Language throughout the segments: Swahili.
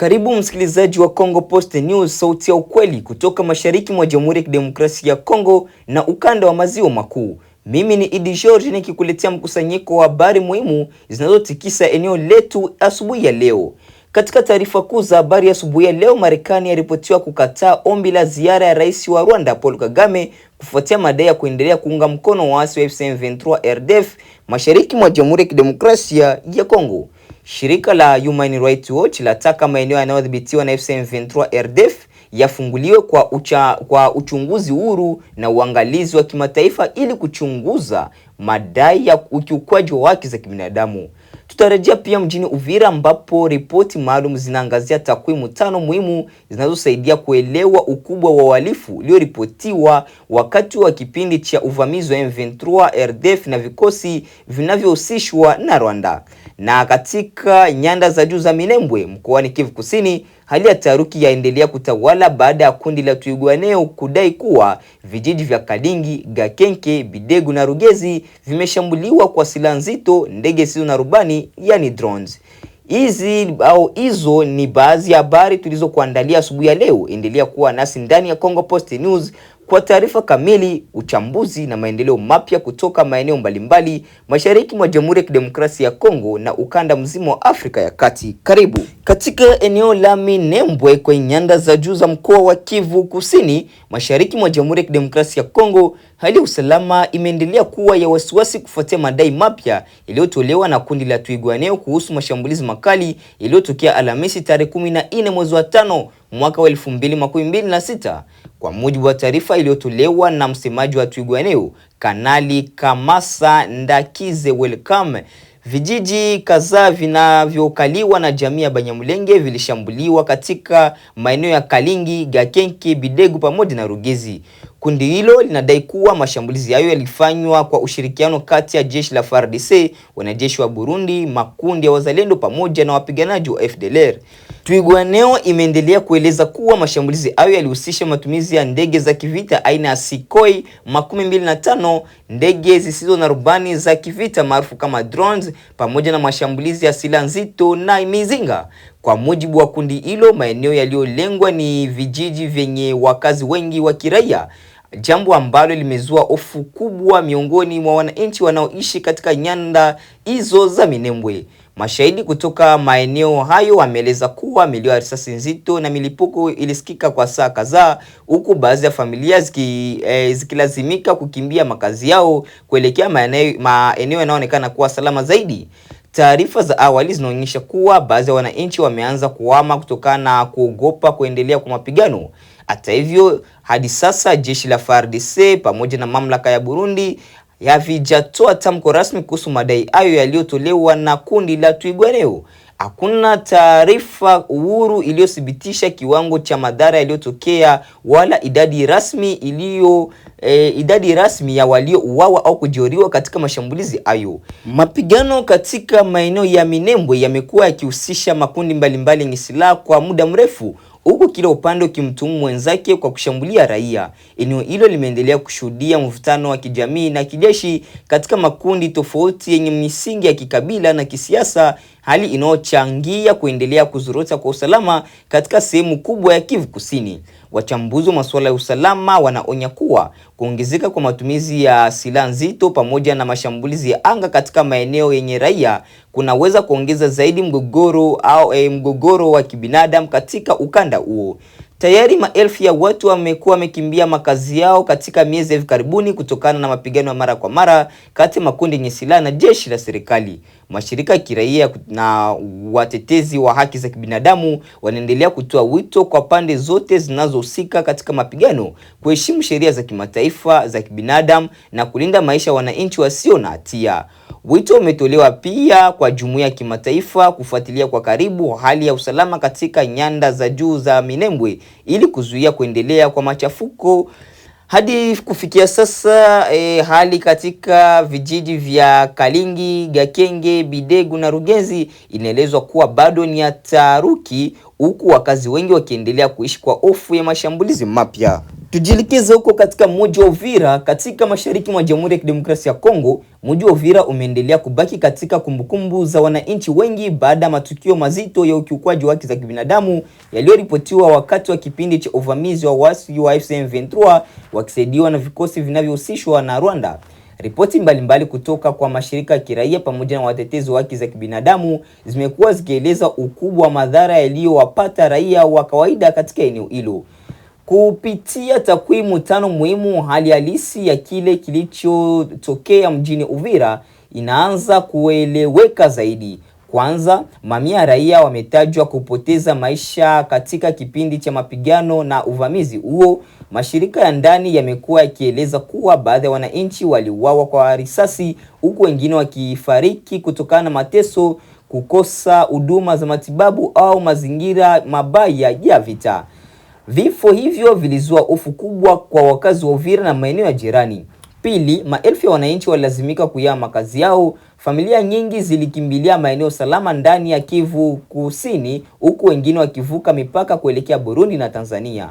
Karibu msikilizaji wa Congo Post News, sauti ya ukweli kutoka mashariki mwa Jamhuri ya Kidemokrasia ya Kongo na ukanda wa maziwa makuu. Mimi ni Idi George nikikuletea mkusanyiko wa habari muhimu zinazotikisa eneo letu asubuhi ya leo. Katika taarifa kuu za habari asubuhi ya leo, Marekani yaripotiwa kukataa ombi la ziara ya Rais wa Rwanda Paul Kagame kufuatia madai ya kuendelea kuunga mkono waasi wa M23 RDF mashariki mwa Jamhuri ya Kidemokrasia ya Kongo. Shirika la Human Rights Watch lataka maeneo yanayodhibitiwa na M23 RDF yafunguliwe kwa uchunguzi huru na uangalizi wa kimataifa ili kuchunguza madai ya ukiukwaji wa haki za kibinadamu. Tutarejea pia mjini Uvira ambapo ripoti maalum zinaangazia takwimu 5 muhimu zinazosaidia kuelewa ukubwa wa uhalifu ulioripotiwa wakati wa kipindi cha uvamizi wa M23 RDF na vikosi vinavyohusishwa na Rwanda. Na katika nyanda za juu za Minembwe mkoani Kivu Kusini, hali ya taharuki yaendelea kutawala baada ya kundi la Twirwaneho kudai kuwa vijiji vya Kalingi, Gakenke, Bidegu na Rugezi vimeshambuliwa kwa silaha nzito, ndege zisizo na rubani yani drones. Hizo ni baadhi ya habari tulizokuandalia asubuhi ya leo. Endelea kuwa nasi ndani ya Congo Post News kwa taarifa kamili, uchambuzi na maendeleo mapya kutoka maeneo mbalimbali mashariki mwa Jamhuri ya Kidemokrasia ya Kongo na ukanda mzima wa Afrika ya Kati. Karibu. Katika eneo la Minembwe kwenye nyanda za juu za mkoa wa Kivu Kusini, mashariki mwa Jamhuri ya Kidemokrasia ya Kongo, hali ya usalama imeendelea kuwa ya wasiwasi kufuatia madai mapya yaliyotolewa na kundi la Twirwaneho kuhusu mashambulizi makali yaliyotokea Alhamisi tarehe 14 mwezi wa 5 mwaka wa 2026. Kwa mujibu wa taarifa iliyotolewa na msemaji wa Twirwaneho, Kanali Kamasa Ndakize Welcome, vijiji kadhaa vinavyokaliwa na jamii ya Banyamulenge vilishambuliwa katika maeneo ya Kalingi, Gakenke, Bidegu pamoja na Rugezi. Kundi hilo linadai kuwa mashambulizi hayo yalifanywa kwa ushirikiano kati ya jeshi la FARDC, wanajeshi wa Burundi, makundi ya wazalendo pamoja na wapiganaji wa FDLR. Twirwaneho imeendelea kueleza kuwa mashambulizi hayo yalihusisha matumizi ya ndege za kivita aina ya Sukhoi 25, ndege zisizo na rubani za kivita maarufu kama drones, pamoja na mashambulizi ya silaha nzito na mizinga. Kwa mujibu wa kundi hilo, maeneo yaliyolengwa ni vijiji vyenye wakazi wengi wa kiraia, jambo ambalo limezua hofu kubwa miongoni mwa wananchi wanaoishi katika nyanda hizo za Minembwe. Mashahidi kutoka maeneo hayo wameeleza kuwa milio ya risasi nzito na milipuko ilisikika kwa saa kadhaa, huku baadhi ya familia zikilazimika kukimbia makazi yao kuelekea maeneo yanayoonekana kuwa salama zaidi. Taarifa za awali zinaonyesha kuwa baadhi ya wananchi wameanza kuhama kutokana na kuogopa kuendelea kwa mapigano. Hata hivyo, hadi sasa jeshi la FARDC pamoja na mamlaka ya Burundi havijatoa tamko rasmi kuhusu madai hayo yaliyotolewa na kundi la Twirwaneho. Hakuna taarifa huru iliyothibitisha kiwango cha madhara yaliyotokea wala idadi rasmi ya waliouawa au kujeruhiwa katika mashambulizi hayo. Mapigano katika maeneo ya Minembwe yamekuwa yakihusisha makundi mbalimbali yenye silaha kwa muda mrefu, huku kila upande ukimtuhumu mwenzake kwa kushambulia raia. Eneo hilo limeendelea kushuhudia mvutano wa kijamii na kijeshi katika makundi tofauti yenye misingi ya kikabila na kisiasa, hali inayochangia kuendelea kuzorota kwa usalama katika sehemu kubwa ya Kivu Kusini. Wachambuzi wa masuala ya usalama wanaonya kuwa kuongezeka kwa matumizi ya silaha nzito pamoja na mashambulizi ya anga katika maeneo yenye raia kunaweza kuongeza zaidi mgogoro wa kibinadamu katika ukanda huo. Tayari maelfu ya watu wamekuwa wamekimbia makazi yao katika miezi ya hivi karibuni kutokana na mapigano ya mara kwa mara kati ya makundi yenye silaha na jeshi la serikali. Mashirika ya kiraia na watetezi wa haki za kibinadamu wanaendelea kutoa wito kwa pande zote zinazohusika katika mapigano kuheshimu sheria za kimataifa za kibinadamu na kulinda maisha ya wananchi wasio na hatia. Wito umetolewa pia kwa jumuiya ya kimataifa kufuatilia kwa karibu hali ya usalama katika nyanda za juu za Minembwe ili kuzuia kuendelea kwa machafuko. Hadi kufikia sasa hali katika vijiji vya Kalingi, Gakenge, Bidegu na Rugezi inaelezwa kuwa bado ni ya taharuki, huku wakazi wengi wakiendelea kuishi kwa hofu ya mashambulizi mapya. Tujielekeze huko katika mji wa Uvira katika mashariki mwa Jamhuri ya Kidemokrasia ya Kongo. Mji wa Uvira umeendelea kubaki katika kumbukumbu za wananchi wengi baada ya matukio mazito ya ukiukwaji wa haki za kibinadamu yaliyoripotiwa wakati wa kipindi cha uvamizi wa waasi wa AFC M23 wakisaidiwa na vikosi vinavyohusishwa na Rwanda. Ripoti mbalimbali kutoka kwa mashirika ya kiraia pamoja na watetezi wa haki za kibinadamu zimekuwa zikieleza ukubwa wa madhara yaliyowapata raia wa kawaida katika eneo hilo. Kupitia takwimu tano muhimu, hali halisi ya kile kilichotokea mjini Uvira inaanza kueleweka zaidi. Kwanza, mamia raia wametajwa kupoteza maisha katika kipindi cha mapigano na uvamizi huo. Mashirika ya ndani yamekuwa yakieleza kuwa baadhi ya wananchi waliuawa kwa risasi, huku wengine wakifariki kutokana na mateso, kukosa huduma za matibabu au mazingira mabaya ya vita. Vifo hivyo vilizua hofu kubwa kwa wakazi wa Uvira na maeneo ya jirani. Pili, maelfu ya wananchi walilazimika kuyahama makazi yao. Familia nyingi zilikimbilia maeneo salama ndani ya Kivu Kusini, huku wengine wakivuka mipaka kuelekea Burundi na Tanzania.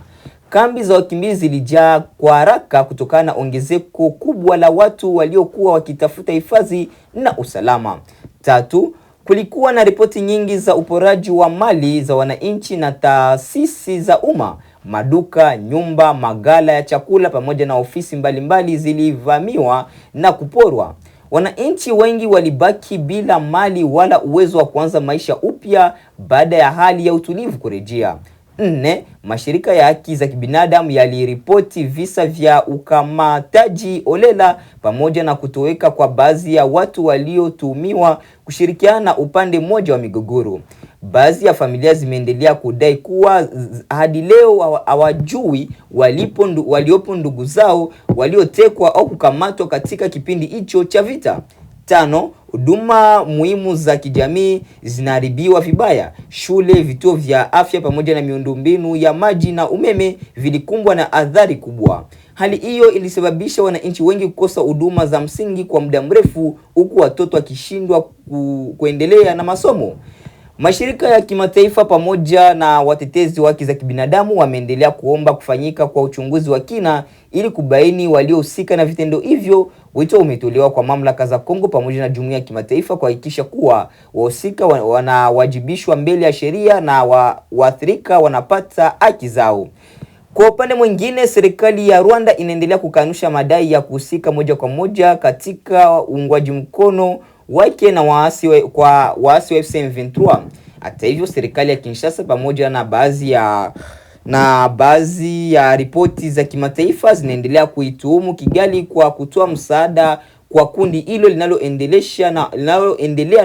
Kambi za wakimbizi zilijaa kwa haraka kutokana na ongezeko kubwa la watu waliokuwa wakitafuta hifadhi na usalama. Tatu, kulikuwa na ripoti nyingi za uporaji wa mali za wananchi na taasisi za umma. Maduka, nyumba, magala ya chakula pamoja na ofisi mbalimbali zilivamiwa na kuporwa. Wananchi wengi walibaki bila mali wala uwezo wa kuanza maisha upya baada ya hali ya utulivu kurejea. Nne, mashirika ya haki za kibinadamu yaliripoti visa vya ukamataji holela pamoja na kutoweka kwa baadhi ya watu waliotuhumiwa kushirikiana na upande mmoja wa migogoro. Baadhi ya familia zimeendelea kudai kuwa hadi leo hawajui waliopo ndugu zao waliotekwa au kukamatwa katika kipindi hicho cha vita. Tano, huduma muhimu za kijamii zinaharibiwa vibaya. Shule, vituo vya afya pamoja na miundombinu ya maji na umeme vilikumbwa na athari kubwa. Hali hiyo ilisababisha wananchi wengi kukosa huduma za msingi kwa muda mrefu, huku watoto wakishindwa kuendelea na masomo. Mashirika ya kimataifa pamoja na watetezi wa haki za kibinadamu wameendelea kuomba kufanyika kwa uchunguzi wa kina ili kubaini waliohusika na vitendo hivyo. Wito umetolewa kwa mamlaka za Kongo pamoja na jumuiya ya kimataifa kuhakikisha kuwa wahusika wanawajibishwa mbele ya sheria na waathirika wanapata haki zao. Kwa upande mwingine, serikali ya Rwanda inaendelea kukanusha madai ya kuhusika moja kwa moja katika uungwaji mkono wake na waasi wa AFC M23. Hata hivyo, serikali ya Kinshasa pamoja na baadhi ya ripoti za kimataifa zinaendelea kuituhumu Kigali kwa kutoa msaada kwa kundi hilo linaloendelea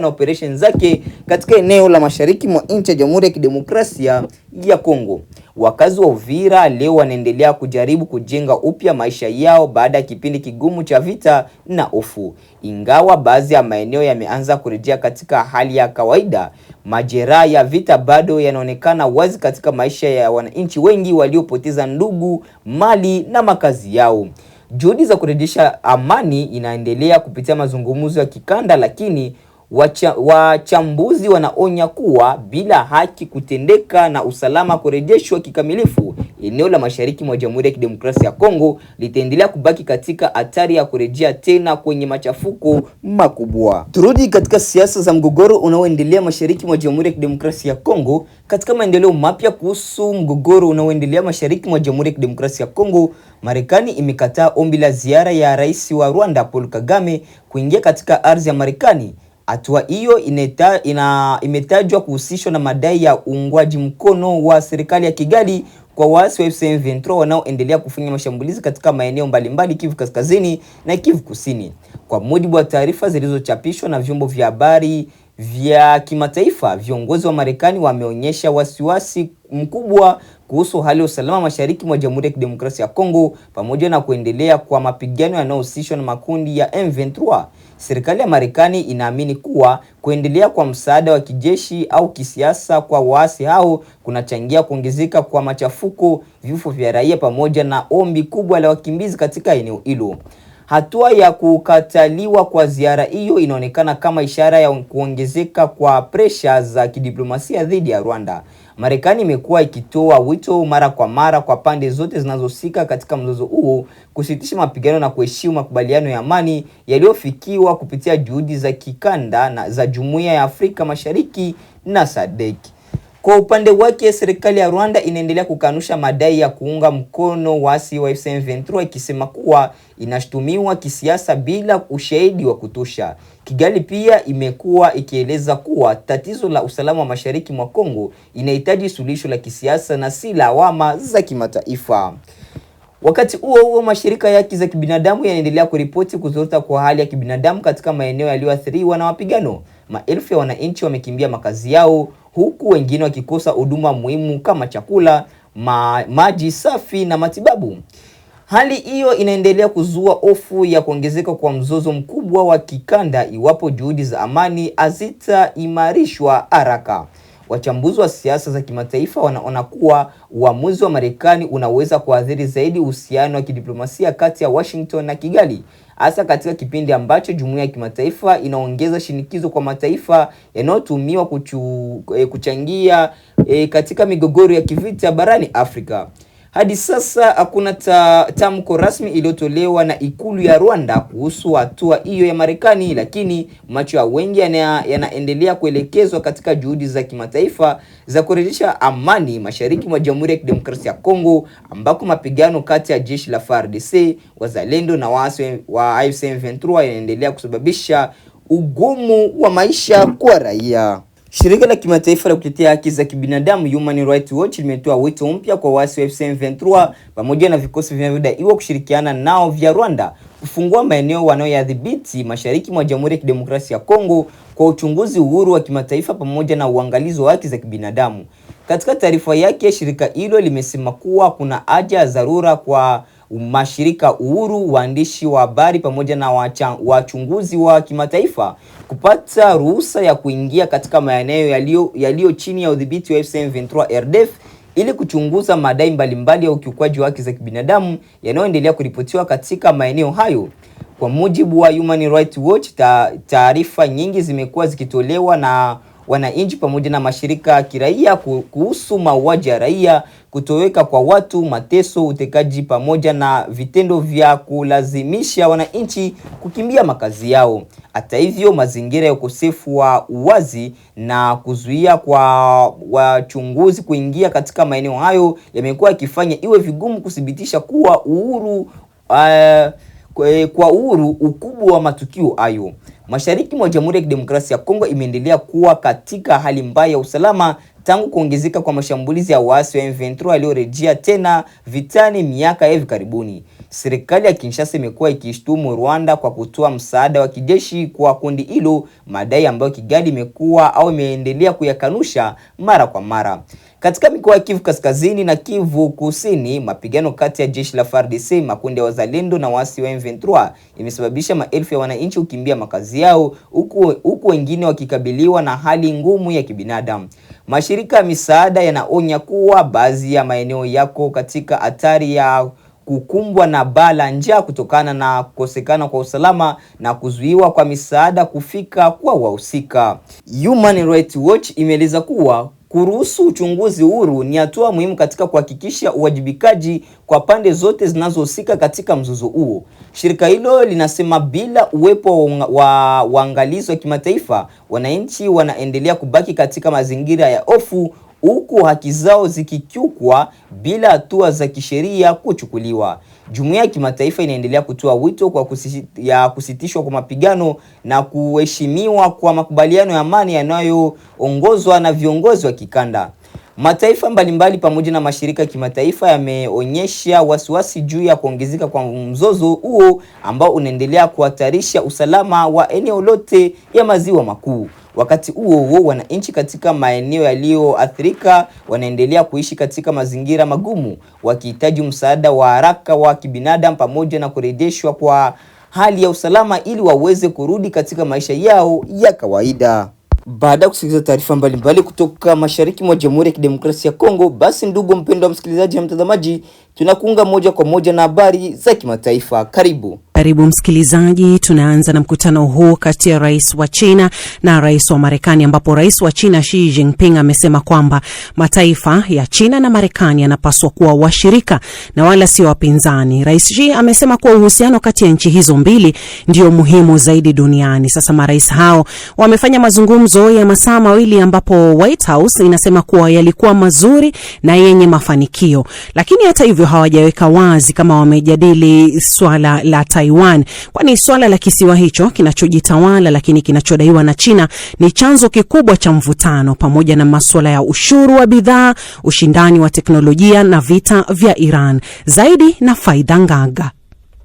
na operation zake katika eneo la mashariki mwa nchi ya Jamhuri ya Kidemokrasia ya Kongo. Wakazi wa Uvira leo wanaendelea kujaribu kujenga upya maisha yao baada ya kipindi kigumu cha vita na hofu. Ingawa baadhi ya maeneo yameanza kurejea katika hali ya kawaida, majeraha ya vita bado yanaonekana wazi katika maisha ya wananchi wengi waliopoteza ndugu, mali na makazi yao. Juhudi za kurejesha amani inaendelea kupitia mazungumzo ya kikanda, lakini wachambuzi wanaonya kuwa bila haki kutendeka na usalama kurejeshwa kikamilifu, eneo la mashariki mwa Jamhuri ya Kidemokrasia ya Kongo litaendelea kubaki katika hatari ya kurejea tena kwenye machafuko makubwa. Turudi katika siasa za mgogoro unaoendelea mashariki mwa Jamhuri ya Kidemokrasia ya Kongo. Katika maendeleo mapya kuhusu mgogoro unaoendelea mashariki mwa Jamhuri ya Kidemokrasia ya Kongo, Marekani imekataa ombi la ziara ya Rais wa Rwanda Paul Kagame kuingia katika ardhi ya Marekani. Hatua hiyo imetajwa kuhusishwa na madai ya uungwaji mkono wa serikali ya Kigali kwa waasi wa AFC M23 wanaoendelea kufanya mashambulizi katika maeneo mbalimbali Kivu Kaskazini na Kivu Kusini. Kwa mujibu wa taarifa zilizochapishwa na vyombo vya habari vya kimataifa, viongozi wa Marekani wameonyesha wasiwasi mkubwa kuhusu hali ya usalama mashariki mwa Jamhuri ya Kidemokrasia ya Kongo pamoja na kuendelea kwa mapigano yanayohusishwa na makundi ya M23. Serikali ya Marekani inaamini kuwa kuendelea kwa msaada wa kijeshi au kisiasa kwa waasi hao kunachangia kuongezeka kwa machafuko, vifo vya raia pamoja na ombi kubwa la wakimbizi katika eneo hilo. Hatua ya kukataliwa kwa ziara hiyo inaonekana kama ishara ya kuongezeka kwa presha za kidiplomasia dhidi ya Rwanda. Marekani imekuwa ikitoa wito mara kwa mara kwa pande zote zinazohusika katika mzozo huo kusitisha mapigano na kuheshimu makubaliano ya amani yaliyofikiwa kupitia juhudi za kikanda na za Jumuiya ya Afrika Mashariki na SADC. Kwa upande wake, serikali ya Rwanda inaendelea kukanusha madai ya kuunga mkono waasi wa M23 ikisema kuwa inashutumiwa kisiasa bila ushahidi wa kutosha. Kigali pia imekuwa ikieleza kuwa tatizo la usalama wa mashariki mwa Kongo inahitaji suluhisho la kisiasa na si lawama za kimataifa. Wakati huo mashirika ya haki za kibinadamu yanaendelea kuripoti kuzorota kwa hali ya kibinadamu katika maeneo yaliyoathiriwa na mapigano. Maelfu ya wananchi wamekimbia makazi yao, huku wengine wakikosa huduma muhimu kama chakula, maji safi na matibabu. Hali hiyo inaendelea kuzua hofu ya kuongezeka kwa mzozo mkubwa wa kikanda iwapo juhudi za amani hazitaimarishwa haraka. Wachambuzi wa siasa za kimataifa wanaona kuwa uamuzi wa Marekani unaweza kuathiri zaidi uhusiano wa kidiplomasia kati ya Washington na Kigali, hasa katika kipindi ambacho jumuiya ya kimataifa inaongeza shinikizo kwa mataifa yanayotumiwa kuchangia katika migogoro ya kivita barani Afrika. Hadi sasa hakuna tamko rasmi iliyotolewa na ikulu ya Rwanda kuhusu hatua hiyo ya Marekani, lakini macho ya wengi yanaendelea kuelekezwa katika juhudi za kimataifa za kurejesha amani mashariki mwa Jamhuri ya Kidemokrasia ya Kongo, ambako mapigano kati ya jeshi la FARDC, wazalendo na waasi wa AFC M23 yanaendelea kusababisha ugumu wa maisha kwa raia. Shirika la kimataifa la kutetea haki za kibinadamu Human Rights Watch limetoa wito mpya kwa waasi wa AFC M23 pamoja na vikosi vinavyodaiwa kushirikiana nao vya Rwanda kufungua maeneo wanayoyadhibiti mashariki mwa Jamhuri ya Kidemokrasia ya Kongo kwa uchunguzi uhuru wa kimataifa pamoja na uangalizi wa haki za kibinadamu. Katika taarifa yake, shirika hilo limesema kuwa kuna haja ya dharura kwa mashirika uhuru, waandishi wa habari pamoja na wachunguzi wa kimataifa kupata ruhusa ya kuingia katika maeneo yaliyo chini ya udhibiti wa AFC M23 RDF ili kuchunguza madai mbalimbali ya ukiukwaji wa haki za kibinadamu yanayoendelea kuripotiwa katika maeneo hayo. Kwa mujibu wa Human Rights Watch, taarifa nyingi zimekuwa zikitolewa na wananchi pamoja na mashirika ya kiraia kuhusu mauaji ya raia, kutoweka kwa watu, mateso, utekaji pamoja na vitendo vya kulazimisha wananchi kukimbia makazi yao. Hata hivyo, mazingira ya ukosefu wa uwazi na kuzuia kwa wachunguzi kuingia katika maeneo hayo yamekuwa yakifanya iwe vigumu kudhibitisha kuwa uhuru ukubwa wa matukio hayo. Mashariki mwa Jamhuri ya Kidemokrasia ya Kongo imeendelea kuwa katika hali mbaya ya usalama tangu kuongezeka kwa mashambulizi ya waasi wa M23 waliorejea tena vitani miaka hivi karibuni. Serikali ya Kinshasa imekuwa ikishtumu Rwanda kwa kutoa msaada wa kijeshi kwa kundi hilo, madai ambayo Kigali imeendelea kuyakanusha mara kwa mara. Katika mikoa ya Kivu Kaskazini na Kivu Kusini, mapigano kati ya jeshi la FARDC, makundi ya wazalendo na waasi wa M23 imesababisha maelfu ya wananchi kukimbia makazi yao, huku wengine wakikabiliwa na hali ngumu ya kibinadamu. Mashirika ya misaada yanaonya kuwa baadhi ya maeneo yako katika hatari ya kukumbwa na baa la njaa kutokana na kukosekana kwa usalama na kuzuiwa kwa misaada kufika kwa wahusika. Human Rights Watch imeeleza kuwa kuruhusu uchunguzi huru ni hatua muhimu katika kuhakikisha uwajibikaji kwa pande zote zinazohusika katika mzozo huo. Shirika hilo linasema bila uwepo wa uangalizi wa kimataifa, wananchi wanaendelea kubaki katika mazingira ya hofu, huku haki zao zikikiukwa bila hatua za kisheria kuchukuliwa. Jumuiya ya kimataifa inaendelea kutoa wito kwa kusitishwa kwa mapigano na kuheshimiwa kwa makubaliano ya amani yanayoongozwa na viongozi wa kikanda. Mataifa mbalimbali pamoja na mashirika ya kimataifa yameonyesha wasiwasi juu ya kuongezeka kwa mzozo huo ambao unaendelea kuhatarisha usalama wa eneo lote ya maziwa makuu. Wakati huo wananchi katika maeneo yaliyoathirika wanaendelea kuishi katika mazingira magumu, wakihitaji msaada wa haraka wa kibinadamu pamoja na kurejeshwa kwa hali ya usalama ili waweze kurudi katika maisha yao ya kawaida. Baada ya kusikiliza taarifa mbalimbali kutoka mashariki mwa Jamhuri ya Kidemokrasia ya Kongo, basi ndugu mpendwa msikilizaji na mtazamaji, tunakuunga moja kwa moja na habari za kimataifa. Karibu. Karibu msikilizaji, tunaanza na mkutano huu kati ya rais wa China na rais wa Marekani, ambapo rais wa China Xi Jinping amesema kwamba mataifa ya China na Marekani yanapaswa kuwa washirika na wala si wapinzani. Rais Xi amesema kuwa uhusiano kati ya nchi hizo mbili ndio muhimu zaidi duniani. Sasa marais hao wamefanya mazungumzo ya masaa mawili ambapo White House inasema kuwa yalikuwa mazuri na yenye mafanikio, lakini hata hivyo hawajaweka wazi kama wamejadili swala la Taiwan, kwani swala la kisiwa hicho kinachojitawala lakini kinachodaiwa na China ni chanzo kikubwa cha mvutano, pamoja na masuala ya ushuru wa bidhaa, ushindani wa teknolojia na vita vya Iran. Zaidi na Faida Ngaga.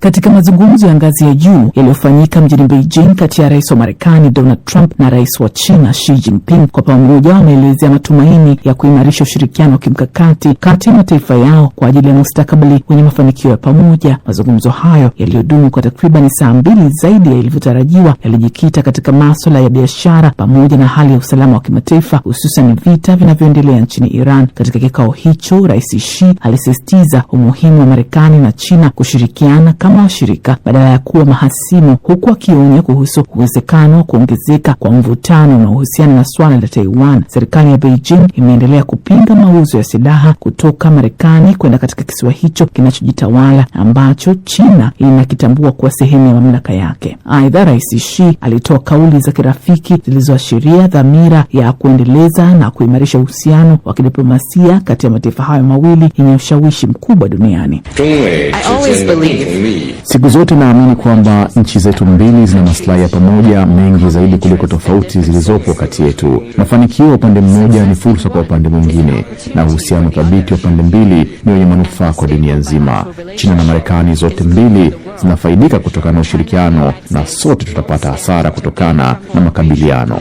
Katika mazungumzo ya ngazi ya juu yaliyofanyika mjini Beijing kati ya rais wa Marekani Donald Trump na rais wa China Xi Jinping, kwa pamoja wameelezea matumaini ya kuimarisha ushirikiano wa kimkakati kati ya mataifa yao kwa ajili ya mustakabali wenye mafanikio ya pamoja. Mazungumzo hayo yaliyodumu kwa takriban saa 2 zaidi ya ilivyotarajiwa yalijikita katika masuala ya biashara pamoja na hali ya usalama wa kimataifa, hususan vita vinavyoendelea nchini Iran. Katika kikao hicho, rais Xi alisisitiza umuhimu wa Marekani na China kushirikiana kama washirika badala ya kuwa mahasimu, huku akionya kuhusu uwezekano wa kuongezeka kwa mvutano unaohusiana na swala la Taiwan. Serikali ya Beijing imeendelea kupinga mauzo ya silaha kutoka Marekani kwenda katika kisiwa hicho kinachojitawala ambacho China inakitambua kuwa sehemu ya mamlaka yake. Aidha, rais Xi alitoa kauli za kirafiki zilizoashiria dhamira ya kuendeleza na kuimarisha uhusiano wa kidiplomasia kati ya mataifa hayo mawili yenye ushawishi mkubwa duniani. Siku zote naamini kwamba nchi zetu mbili zina maslahi ya pamoja mengi zaidi kuliko tofauti zilizopo kati yetu. Mafanikio ya upande mmoja ni fursa kwa upande mwingine, na uhusiano thabiti wa pande mbili ni wenye manufaa kwa dunia nzima. China na Marekani zote mbili zinafaidika kutokana na ushirikiano, na sote tutapata hasara kutokana na makabiliano.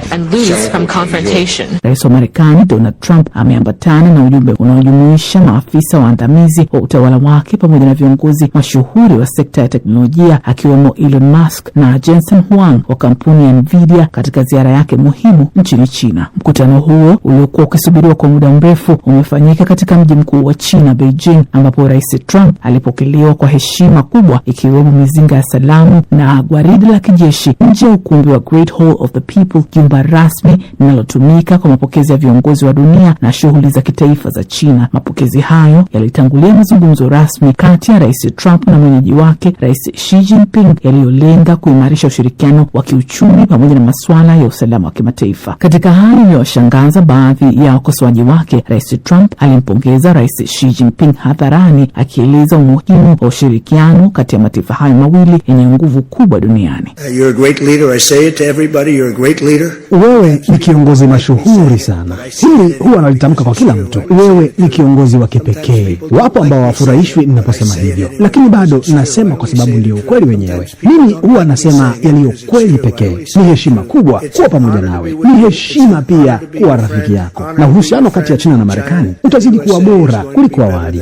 Rais wa Marekani Donald Trump ameambatana na ujumbe unaojumuisha maafisa waandamizi wa utawala wake pamoja na viongozi mashuhuri wa sekta ya teknolojia akiwemo Elon Musk na Jensen Huang wa kampuni ya Nvidia katika ziara yake muhimu nchini China. Mkutano huo uliokuwa ukisubiriwa kwa muda mrefu umefanyika katika mji mkuu wa China, Beijing, ambapo Rais Trump alipokelewa kwa heshima kubwa, ikiwemo mizinga ya salamu na gwaridi la kijeshi nje ya ukumbi wa Great Hall of the People, jumba rasmi linalotumika kwa mapokezi ya viongozi wa dunia na shughuli za kitaifa za China. Mapokezi hayo yalitangulia mazungumzo rasmi kati ya Rais Trump na mwenyeji wake Rais Xi Jinping yaliyolenga kuimarisha ushirikiano wa kiuchumi pamoja na masuala ya usalama wa kimataifa. Katika hali iliyoshangaza baadhi ya wakosoaji wake, Rais Trump alimpongeza Rais Xi Jinping hadharani, akieleza umuhimu wa ushirikiano kati ya mataifa hayo mawili yenye nguvu kubwa duniani. You're a great leader. I say it to everybody, you're a great leader. Wewe ni kiongozi mashuhuri sana. Hili huwa nalitamka kwa kila mtu. Wewe ni kiongozi wa kipekee. Wapo ambao wafurahishwi ninaposema hivyo, lakini bado nasema kwa sababu ndio ukweli wenyewe. Mimi huwa nasema yaliyo kweli pekee. Ni heshima kubwa kuwa pamoja nawe. Ni heshima pia kuwa rafiki yako. Na uhusiano kati ya China na Marekani utazidi kuwa bora kuliko awali.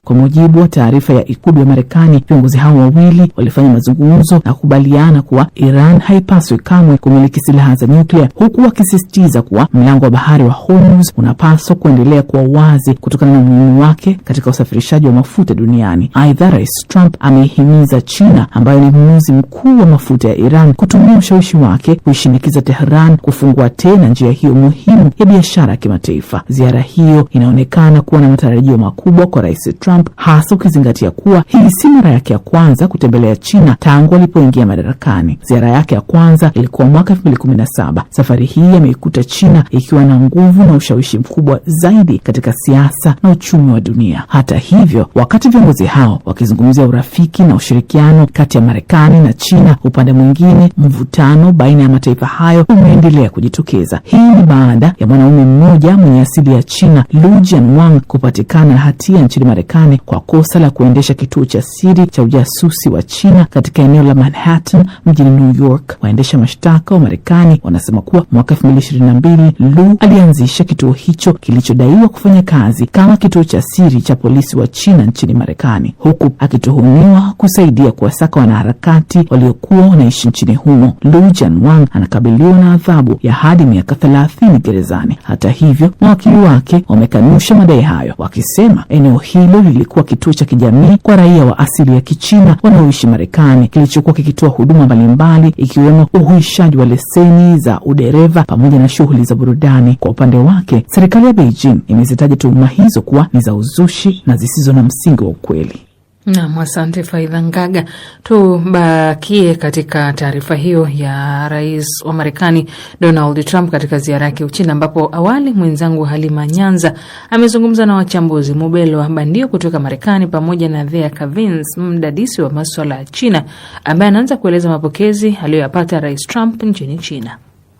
Kwa mujibu wa taarifa ya ikulu ya Marekani, viongozi hao wawili walifanya mazungumzo na kukubaliana kuwa Iran haipaswi kamwe kumiliki silaha za nyuklia, huku wakisisitiza kuwa mlango wa bahari wa Hormuz unapaswa kuendelea kuwa wazi kutokana na umuhimu wake katika usafirishaji wa mafuta duniani. Aidha, Rais Trump ameihimiza China, ambayo ni mnunuzi mkuu wa mafuta ya Iran, kutumia ushawishi wake kuishinikiza Tehran kufungua tena njia hiyo muhimu ya biashara ya kimataifa. Ziara hiyo inaonekana kuwa na matarajio makubwa kwa Rais Trump, hasa ukizingatia kuwa hii si mara yake ya kwanza kutembelea China tangu alipoingia madarakani. Ziara yake ya kwanza ilikuwa mwaka 2017. Safari hii ameikuta China ikiwa na nguvu na ushawishi mkubwa zaidi katika siasa na uchumi wa dunia. Hata hivyo, wakati viongozi hao wakizungumzia urafiki na ushirikiano kati ya Marekani na China, upande mwingine mvutano baina ya mataifa hayo umeendelea kujitokeza. Hii ni baada ya mwanaume mmoja mwenye asili ya China, Lu Jianwang, kupatikana hatia nchini Marekani kwa kosa la kuendesha kituo cha siri cha ujasusi wa China katika eneo la Manhattan mjini New York. Waendesha mashtaka wa Marekani wanasema kuwa mwaka 2022 Lu alianzisha kituo hicho kilichodaiwa kufanya kazi kama kituo cha siri cha polisi wa China nchini Marekani, huku akituhumiwa kusaidia kuwasaka wanaharakati waliokuwa wanaishi nchini humo. Lu Jianwang anakabiliwa na adhabu ya hadi miaka 30 gerezani. Hata hivyo, mawakili wake wamekanusha madai hayo, wakisema eneo hilo lilikuwa kituo cha kijamii kwa raia wa asili ya Kichina wanaoishi Marekani, kilichokuwa kikitoa huduma mbalimbali ikiwemo uhuishaji wa leseni za udereva pamoja na shughuli za burudani. Kwa upande wake, serikali ya Beijing imezitaja tuhuma hizo kuwa ni za uzushi na zisizo na msingi wa ukweli. Naam, asante Faidha Ngaga. Tubakie katika taarifa hiyo ya rais wa Marekani Donald Trump katika ziara yake Uchina, ambapo awali mwenzangu Halima Nyanza amezungumza na wachambuzi Mubelo wa Bandio kutoka Marekani pamoja na Thea Kavins, mdadisi wa masuala ya China, ambaye anaanza kueleza mapokezi aliyoyapata rais Trump nchini China.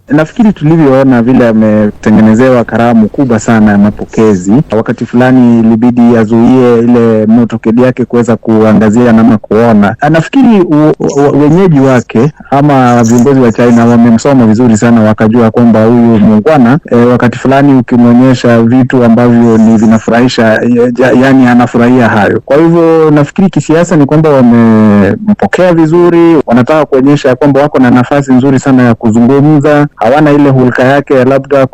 Nafikiri tulivyoona vile ametengenezewa karamu kubwa sana ya mapokezi. Wakati fulani ilibidi azuie ile motokedi yake kuweza kuangazia na kuona. Nafikiri wenyeji wake ama viongozi wa China wamemsoma vizuri sana, wakajua kwamba huyu muungwana wakati fulani ukimwonyesha vitu ambavyo ni vinafurahisha, yani anafurahia hayo. Kwa hivyo nafikiri kisiasa ni kwamba wamempokea vizuri, wanataka kuonyesha kwamba wako na nafasi nzuri sana ya kuzungumza. Hawana ile hulka yake ya labda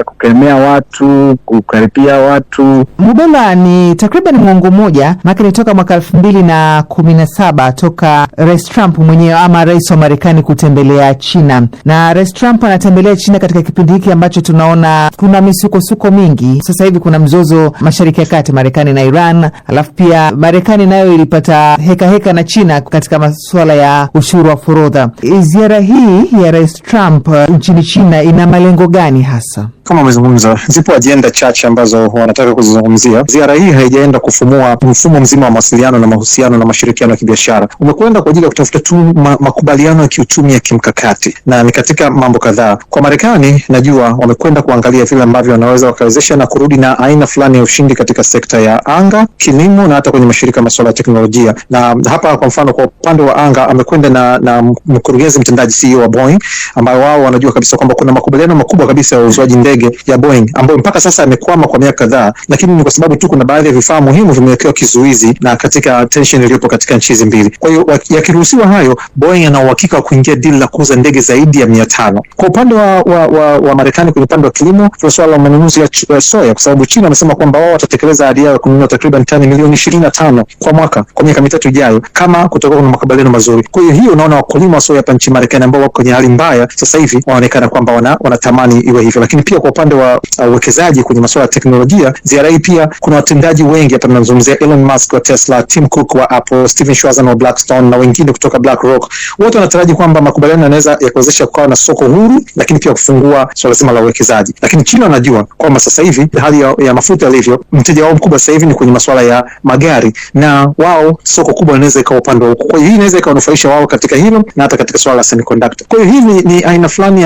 kukemea watu, kukaripia watu. Mubela ni takriban mwongo mmoja, makini toka mwaka 2017 toka Rais Trump mwenyewe ama rais wa Marekani kutembelea China. Na Rais Trump anatembelea China katika kipindi hiki ambacho tunaona kuna misukosuko mingi. Sasa hivi kuna mzozo Mashariki ya Kati, Marekani na Iran. Alafu pia Marekani nayo ilipata heka na China katika masuala ya ushuru wa forodha. Ziara hii ya Rais Trump nchini China ina malengo gani hasa? Kama umezungumza, zipo ajenda chache ambazo wanataka kuzungumzia. Ziara hii haijaenda kufumua mfumo mzima wa mawasiliano na mahusiano na mashirikiano ya kibiashara. Umekwenda kwa ajili ya kutafuta tu makubaliano ya kiuchumi ya kimkakati, na ni katika mambo kadhaa. Kwa Marekani najua wamekwenda kuangalia vile ambavyo wanaweza wakawezesha na kurudi na aina fulani ya ushindi katika sekta ya anga, kilimo na hata kwenye mashirika masuala ya teknolojia. Na hapa kwa mfano kwa upande wa anga amekwenda na mkurugenzi mtendaji CEO wa Boeing, ambao wao wanajua kabisa kwamba kuna makubaliano makubwa kabisa ya uuzwaji ndege ya Boeing ambayo mpaka sasa yamekwama kwa miaka kadhaa, lakini ni kwa sababu tu kuna baadhi ya vifaa muhimu vimewekewa kizuizi na katika tension iliyopo katika nchi hizi mbili. Kwa hiyo yakiruhusiwa hayo, Boeing ana uhakika wa kuingia deal la kuuza ndege zaidi ya 500. Kwa upande wa Marekani kwenye upande wa kilimo, kwa swala la manunuzi ya soya, kwa sababu China amesema kwamba wao watatekeleza ahadi yao kununua takriban tani milioni 25 kwa mwaka kwa miaka mitatu ijayo kama kutakuwa kuna makubaliano mazuri. Kwa hiyo unaona wakulima wa soya hapa nchini Marekani ambao wako kwenye hali mbaya sasa hivi wanaonekana kwamba wanatamani iwe hivyo. Lakini pia kwa upande wa uwekezaji kwenye masuala ya teknolojia, ziara hii pia kuna watendaji wengi hapa, tunazungumzia Elon Musk wa Tesla, Tim Cook wa Apple, Steven Schwarzman wa Blackstone na wengine kutoka BlackRock. Wote wanataraji kwamba makubaliano yanaweza yakuwezesha kuwa na soko huru, lakini pia kufungua swala zima la uwekezaji. Lakini China wanajua kwamba sasa hivi hali ya mafuta ilivyo, mteja wao mkubwa sasa hivi ni kwenye masuala ya magari, na wao soko kubwa linaweza ikawa upande wa huko. Kwa hiyo hii inaweza ikawanufaisha wao katika hilo na hata katika swala la semiconductor. Kwa hiyo hii ni aina fulani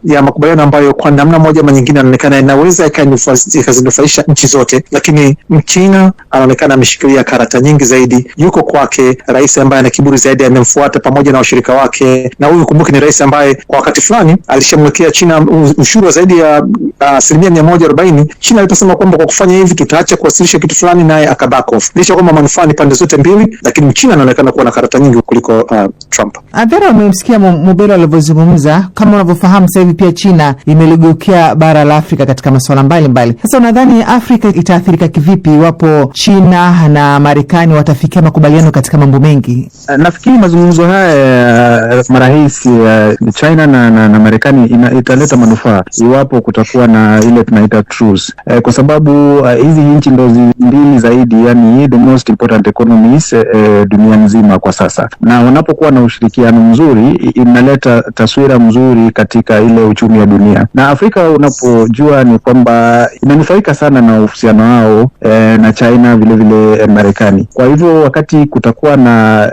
ya makubaliano ambayo kwa namna moja ama nyingine anaonekana inaweza ikazinufaisha nchi zote, lakini Mchina anaonekana ameshikilia karata nyingi zaidi. Yuko kwake rais ambaye ana kiburi zaidi, amemfuata pamoja na washirika wake, na huyu kumbuke ni rais ambaye kwa wakati fulani alishamwekea China ushuru zaidi ya 140%. China aliposema kwamba kwa kufanya hivi tutaacha kuwasilisha kitu fulani, naye akaback off. Licha kwamba manufaa ni pande zote mbili, lakini Mchina anaonekana kuwa na karata nyingi kuliko Trump. Adhara, umemsikia Mubelo alivyozungumza. Kama unavyofahamu sasa hivi pia China imeligeukia bara la Afrika katika masuala mbalimbali. Sasa unadhani Afrika itaathirika kivipi iwapo China na Marekani watafikia makubaliano katika mambo mengi? Nafikiri mazungumzo haya marais China na Marekani italeta manufaa iwapo kutakuwa na ile tunaita truce, kwa sababu hizi nchi ndo mbili zaidi, yani the most important economies dunia nzima kwa sasa, na wanapokuwa na ushirikiano mzuri inaleta taswira mzuri katika ile uchumi wa dunia. Na Afrika unapojua ni kwamba inanufaika sana na uhusiano wao na China vile vile Marekani. Kwa hivyo wakati kutakuwa na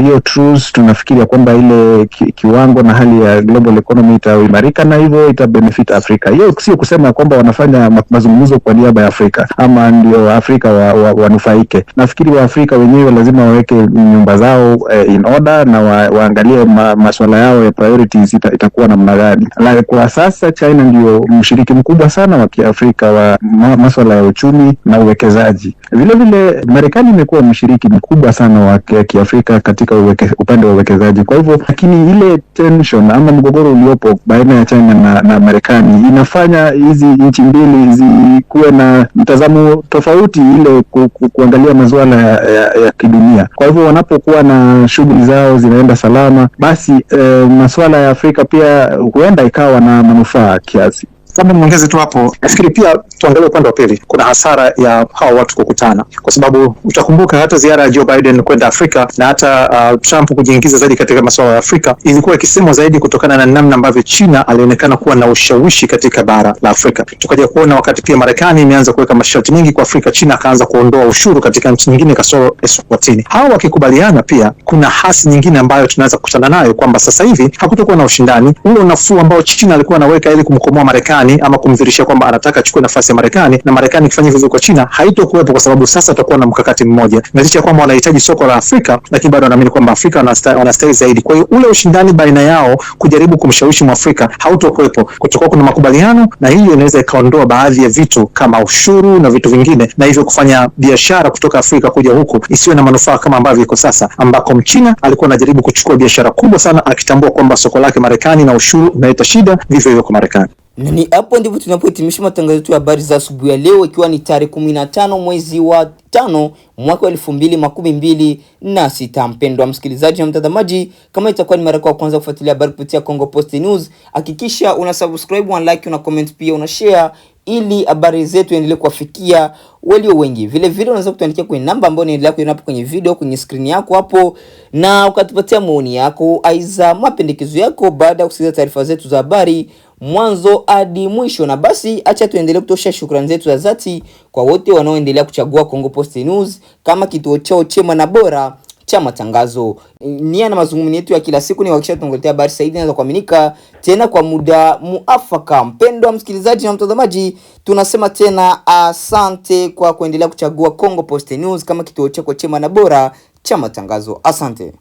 hiyo truce, tunafikiria kwamba ile kiwango na hali ya global economy itaimarika, na hivyo itabenefit Afrika. Hiyo sio kusema kwamba wanafanya mazungumzo kwa niaba ya Afrika ama ndio Afrika wanufaike. Nafikiri wa Afrika wenyewe lazima waweke nyumba zao in order na waangalie masuala yao ya priorities itakuwa namna namna gani. Kwa sasa China ndio mshiriki mkubwa sana wa Kiafrika wa masuala ya uchumi na uwekezaji. Vile vile Marekani imekuwa mshiriki mkubwa sana wa Kiafrika katika upande wa uwekezaji. Kwa hivyo, lakini ile tension ama mgogoro uliopo baina ya China na Marekani inafanya hizi nchi mbili zikuwe na mtazamo tofauti ile kuangalia masuala ya kidunia. Kwa hivyo wanapokuwa na shughuli zao zinaenda salama, basi masuala ya Afrika pia huenda ikawa na manufaa kiasi. Labda niongeze tu hapo, nafikiri pia tuangalie upande wa pili. Kuna hasara ya hao watu kukutana, kwa sababu utakumbuka hata ziara ya Joe Biden kwenda Afrika na hata Trump kujiingiza zaidi katika masuala ya Afrika ilikuwa ikisemwa zaidi kutokana na namna ambavyo China alionekana kuwa na ushawishi katika bara la Afrika. Tukaja kuona wakati pia Marekani imeanza kuweka masharti mengi kwa Afrika, China akaanza kuondoa ushuru katika nchi nyingine kasoro Eswatini. Hao wakikubaliana, pia kuna hasi nyingine ambayo tunaweza kukutana nayo, kwamba sasa hivi hakutakuwa na ushindani ule unafuu ambao China alikuwa anaweka ili kumkomoa Marekani ama kumdhihirisha kwamba anataka achukue nafasi ya Marekani, na Marekani ikifanya hivyo kwa China haitokuwepo, kwa sababu sasa tutakuwa na mkakati mmoja. Na licha kwamba wanahitaji soko la Afrika, lakini bado wanaamini kwamba Afrika wanastahili zaidi. Kwa hiyo ule ushindani baina yao kujaribu kumshawishi Mwafrika hautokuwepo. Kutakuwa kuna makubaliano, na hiyo inaweza ikaondoa baadhi ya vitu kama ushuru na vitu vingine, na hivyo kufanya biashara kutoka Afrika kuja huku isiwe na manufaa kama ambavyo iko sasa, ambako Mchina alikuwa anajaribu kuchukua biashara kubwa sana akitambua kwamba soko lake Marekani na ushuru unaleta shida, vivyo hivyo kwa Marekani. Na ni hapo ndipo tunapohitimisha matangazo yetu ya habari za asubuhi ya leo, ikiwa ni tarehe 15 mwezi wa 5 mwaka wa 2026. Mpendwa msikilizaji na mtazamaji, kama itakuwa ni mara yako ya kwanza kufuatilia habari kupitia Congo Post News, hakikisha una subscribe, una like, una comment, pia una share ili habari zetu endelee kuwafikia walio wengi. Vile vile unaweza kutuandikia kwenye namba ambayo inaendelea kuiona hapo kwenye video, kwenye screen yako hapo, na ukatupatia maoni yako, aiza mapendekezo yako baada ya kusikiliza taarifa zetu za habari mwanzo hadi mwisho. Na basi acha tuendelee kutosha shukrani zetu za dhati kwa wote wanaoendelea kuchagua Congo Post News kama kituo chao chema na bora cha matangazo. Nia na mazungumzo yetu ya kila siku ni kuhakikisha tunaletea habari sahihi na kuaminika, tena kwa muda muafaka. Mpendwa msikilizaji na mtazamaji, tunasema tena asante kwa kuendelea kuchagua Congo Post News kama kituo chako chema na bora cha matangazo. Asante.